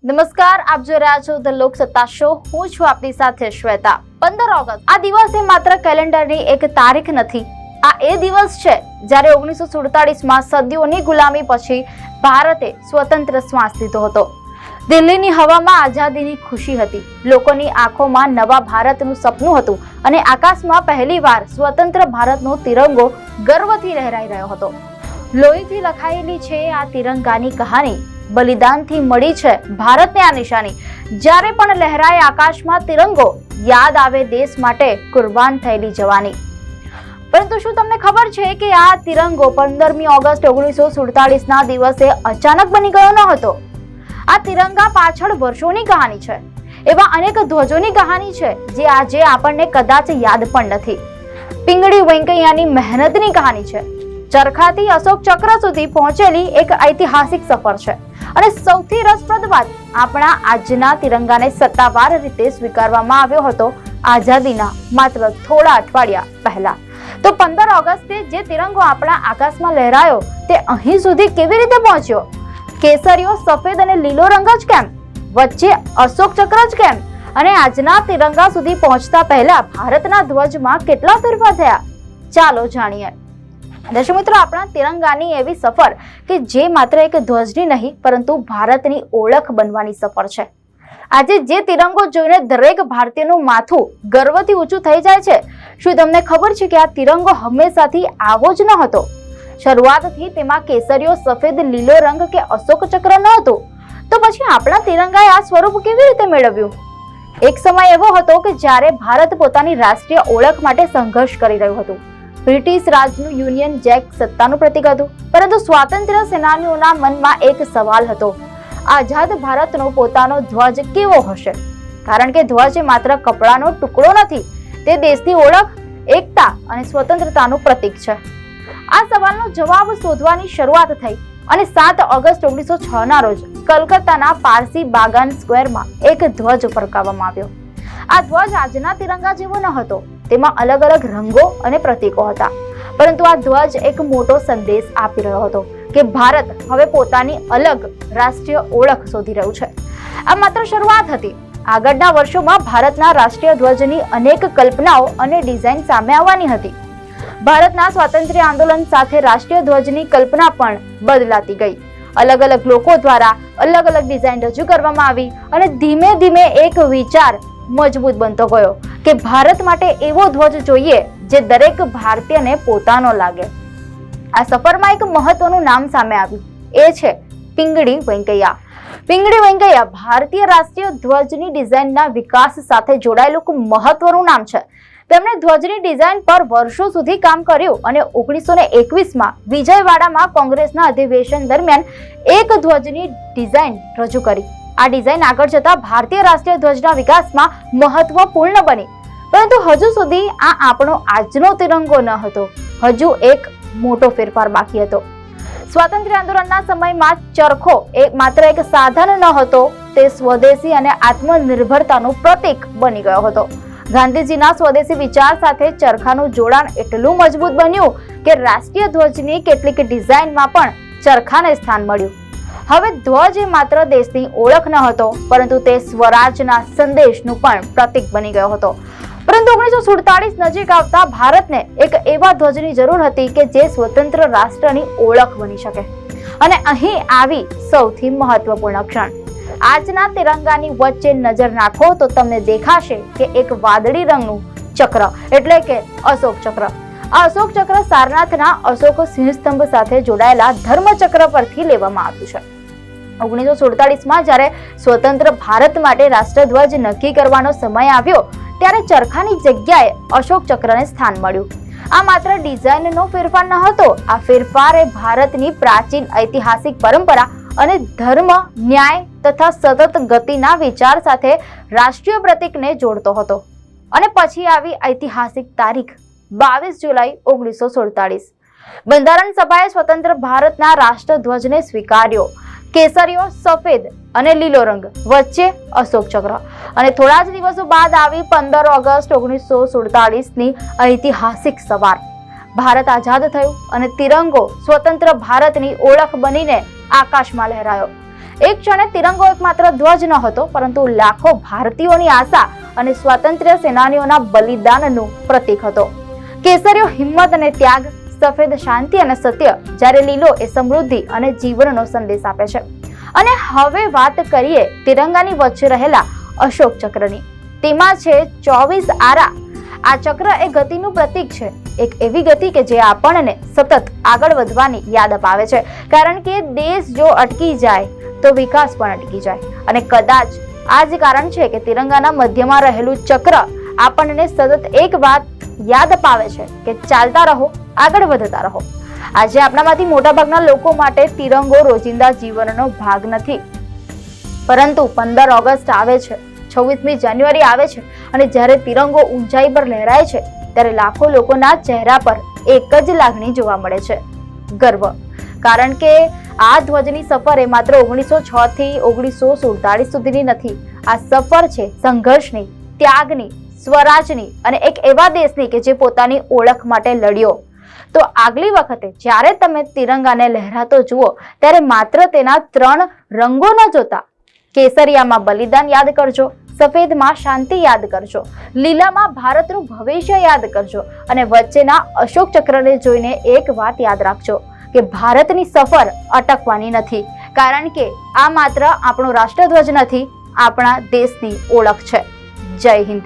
નમસ્કાર, આપ જોઈ રહ્યા છો ધ લોકસત્તા શો. હું છું આપની સાથે શ્વેતા. 15 ઓગસ્ટ આ દિવસ એ માત્ર કેલેન્ડરની એક તારીખ નથી. આ એ દિવસ છે જ્યારે 1947માં સદીઓની ગુલામી પછી ભારતે સ્વતંત્ર શ્વાસ લીધો હતો. દિલ્હીની હવામાં આઝાદીની ખુશી હતી, લોકોની આંખોમાં નવા ભારતનું સપનું હતું અને આકાશમાં પહેલીવાર સ્વતંત્ર ભારતનો તિરંગો ગર્વથી લહેરાઈ રહ્યો હતો. લોહીથી લખાયેલી છે આ તિરંગાની કહાની, બલિદાનથી મળી છે ભારતને આ નિશાની. જ્યારે પણ લહેરાય આકાશમાં તિરંગો, યાદ આવે દેશ માટે કુરબાન થયેલી જવાની. પરંતુ શું તમને ખબર છે કે આ તિરંગો 15મી ઓગસ્ટ 1947ના દિવસે અચાનક બની ગયો ન હતો? આ તિરંગા પાછળ વર્ષોની કહાની છે. એવા અનેક ધ્વજોની કહાની છે જે આજે આપણને કદાચ યાદ પણ નથી. પિંગળી વેંકૈયાની મહેનતની કહાની છે. ચરખાથી અશોક ચક્ર સુધી પહોંચેલી એક ઐતિહાસિક સફર છે. અને સૌથી રસપ્રદ વાત, આપણા આજના તિરંગાને સત્તાવાર રીતે સ્વીકારવામાં આવ્યો હતો આઝાદીના માત્ર થોડા અઠવાડિયા પહેલા. તો 15 ઓગસ્ટે જે તિરંગો આપણા આકાશમાં લહેરાયો તે અહીં સુધી કેવી રીતે પહોંચ્યો? કેસરીયો, સફેદ અને લીલો રંગ જ કેમ? વચ્ચે અશોક ચક્ર જ કેમ? અને આજના તિરંગા સુધી પહોંચતા પહેલા ભારતના ધ્વજમાં કેટલા ફેરફાર થયા? ચાલો જાણીએ. દર્શક મિત્રો, આપણા તિરંગાની એવી સફર કે જે માત્ર એક ધ્વજની નહીં પરંતુ ભારતની ઓળખ બનવાની સફર છે. આજે જે તિરંગો જોઈને દરેક ભારતીયનું માથું ગર્વથી ઊંચું થઈ જાય છે. શું તમને ખબર છે કે આ તિરંગો હંમેશાથી આવો જ ન હતો? શરૂઆતથી તેમાં કેસરીયો, સફેદ, લીલો રંગ કે અશોક ચક્ર ન હતું. તો પછી આપણા તિરંગાએ આ સ્વરૂપ કેવી રીતે મેળવ્યું? એક સમય એવો હતો કે જ્યારે ભારત પોતાની રાષ્ટ્રીય ઓળખ માટે સંઘર્ષ કરી રહ્યું હતું. બ્રિટિશ રાજનું યુનિયન જેક સત્તાનું પ્રતીક હતું, પરંતુ સ્વાતંત્ર્ય સેનાનીઓના મનમાં એક સવાલ હતો: આઝાદ ભારતનો પોતાનો ધ્વજ કેવો હશે? કારણ કે ધ્વજ માત્ર કપડાનો ટુકડો નથી, તે દેશની ઓળખ, એકતા અને સ્વતંત્રતાનું પ્રતીક છે. આ સવાલનો જવાબ શોધવાની શરૂઆત થઈ અને 7 ઓગસ્ટ 1906ના રોજ કલકત્તાના પારસી બાગાન સ્ક્વેરમાં એક ધ્વજ ફરકાવવામાં આવ્યો. આ ધ્વજ આજના તિરંગા જેવો ન હતો. તેમાં અલગ અલગ રંગો અને પ્રતીકો હતા, પરંતુ આ ધ્વજ એક મોટો સંદેશ આપી રહ્યો હતો કે ભારત હવે પોતાની અલગ રાષ્ટ્રીય ઓળખ શોધી રહ્યું છે. આ માત્ર શરૂઆત હતી. આગળના વર્ષોમાં ભારતના રાષ્ટ્રીય ધ્વજની અનેક કલ્પનાઓ અને ડિઝાઇન સામે આવવાની હતી. ભારતના સ્વાતંત્ર્ય આંદોલન સાથે રાષ્ટ્રીય ધ્વજની કલ્પના પણ બદલાતી ગઈ. અલગ અલગ લોકો દ્વારા અલગ અલગ ડિઝાઇન રજૂ કરવામાં આવી અને ધીમે ધીમે એક વિચાર મજબૂત બનતો ગયો કે ભારત માટે એવો ધ્વજ જોઈએ જે દરેક ભારતીયને પોતાનો લાગે. આ સફરમાં એક મહત્વનું નામ સામે આવ્યું, એ છે પિંગળી વેંકૈયા. પિંગળી વેંકૈયા ભારતીય રાષ્ટ્રીય ધ્વજની ડિઝાઇનના વિકાસ સાથે જોડાયેલું એક મહત્વનું નામ છે. તેમણે ધ્વજની ડિઝાઇન પર વર્ષો સુધી કામ કર્યું અને 1921માં વિજયવાડામાં કોંગ્રેસના અધિવેશન દરમિયાન એક ધ્વજની ડિઝાઇન રજૂ કરી. આ ડિઝાઇન આગળ જતા ભારતીય રાષ્ટ્રીય ધ્વજના વિકાસમાં મહત્વપૂર્ણ બની. પરંતુ હજુ સુધી આ આપણો આજનો તિરંગો ન હતો. હજુ એક મોટો ફેરફાર બાકી હતો. સ્વાતંત્ર્ય આંદોલનના સમયમાં ચરખો માત્ર એક સાધન ન હતો, તે સ્વદેશી અને આત્મનિર્ભરતાનું પ્રતીક બની ગયો હતો. ગાંધીજીના સ્વદેશી વિચાર સાથે ચરખાનું જોડાણ એટલું મજબૂત બન્યું કે રાષ્ટ્રીય ધ્વજની કેટલીક ડિઝાઇનમાં પણ ચરખાને સ્થાન મળ્યું. હવે ધ્વજ એ માત્ર દેશની ઓળખ ન હતો, પરંતુ તે સ્વરાજના સંદેશનું પણ પ્રતીક બની ગયો હતો. પરંતુ 1947 નજીક આવતા ભારતને એક એવા ધ્વજની જરૂર હતી કે જે સ્વતંત્ર રાષ્ટ્રની ઓળખ બની શકે. અને અહીં આવી સૌથી મહત્વપૂર્ણ ક્ષણ. આજના તિરંગાની વચ્ચે નજર નાખો તો તમને દેખાશે કે એક વાદળી રંગનું ચક્ર, એટલે કે અશોક ચક્ર. આ અશોક ચક્ર સારનાથના અશોક સિંહસ્તંભ સાથે જોડાયેલા ધર્મચક્ર પરથી લેવામાં આવ્યું છે. 1947માં જ્યારે સ્વતંત્ર ભારત માટે રાષ્ટ્રધ્વજ નક્કી કરવાનો સમય આવ્યો ત્યારે ચરખાની જગ્યાએ અશોક ચક્રને સ્થાન મળ્યું. આ માત્ર ડિઝાઇનનો ફેરફાર ન હતો, આ ફેરફાર એ ભારતની પ્રાચીન ઐતિહાસિક પરંપરા અને ધર્મ, ન્યાય તથા સતત ગતિના વિચાર સાથે રાષ્ટ્રીય પ્રતીકને જોડતો હતો. અને પછી આવી ઐતિહાસિક તારીખ 22 જુલાઈ 1947. બંધારણ સભાએ સ્વતંત્ર ભારતના રાષ્ટ્રધ્વજને સ્વીકાર્યો. કેસરીયો, સફેદ અને લીલો રંગ, વચ્ચે અશોક ચક્ર. અને થોડા જ દિવસો બાદ આવી 15 ઓગસ્ટ 1947ની ઐતિહાસિક સવાર. ભારત આઝાદ થયું અને તિરંગો સ્વતંત્ર ભારતની ઓળખ બનીને આકાશમાં લહેરાયો. એક ક્ષણે તિરંગો એકમાત્ર ધ્વજ ન હતો, પરંતુ લાખો ભારતીયોની આશા અને સ્વાતંત્ર્ય સેનાનીઓના બલિદાનનું પ્રતીક હતો. કેસરીયો હિંમત અને ત્યાગ, સફેદ શાંતિ અને સત્ય, જ્યારે લીલો એ સમૃદ્ધિ અને જીવનનો સંદેશ આપે છે. અને હવે વાત કરીએ તિરંગાની વચ્ચે રહેલા અશોક ચક્રની. તેમાં છે 24 આરા. આ ચક્ર એ ગતિનું પ્રતીક છે, એક એવી ગતિ કે જે આપણને સતત આગળ વધવાની યાદ અપાવે છે. કારણ કે દેશ જો અટકી જાય તો વિકાસ પણ અટકી જાય. અને કદાચ આ જ કારણ છે કે તિરંગાના મધ્યમાં રહેલું ચક્ર આપણને સતત એક વાત યાદ અપાવે છે કે ચાલતા રહો, આગળ વધતા રહો. આજે આપણામાંથી મોટાભાગના લોકો માટે તિરંગો રોજિંદા જીવનનો ભાગ નથી, પરંતુ 15 ઓગસ્ટ આવે છે, 26મી જાન્યુઆરી આવે છે અને જ્યારે તિરંગો ઊંચાઈ પર લહેરાય છે ત્યારે લાખો લોકોના ચહેરા પર એક જ લાગણી જોવા મળે છે, ગર્વ. કારણ કે આ ધ્વજની સફર એ માત્ર 1906 થી 1947 સુધીની નથી. આ સફર છે સંઘર્ષની, ત્યાગની, સ્વરાજની અને એક એવા દેશની કે જે પોતાની ઓળખ માટે લડ્યો. તો આગલી વખતે જ્યારે તમે તિરંગાને લહેરાતો જુઓ ત્યારે માત્ર તેના 3 રંગો ન જોતા, કેસરિયામાં બલિદાન યાદ કરજો, સફેદમાં શાંતિ યાદ કરજો, લીલામાં ભારતનું ભવિષ્ય યાદ કરજો અને વચ્ચેના અશોક ચક્રને જોઈને એક વાત યાદ રાખજો કે ભારતની સફર અટકવાની નથી. કારણ કે આ માત્ર આપણો રાષ્ટ્રધ્વજ નથી, આપણા દેશની ઓળખ છે. જય હિન્દ.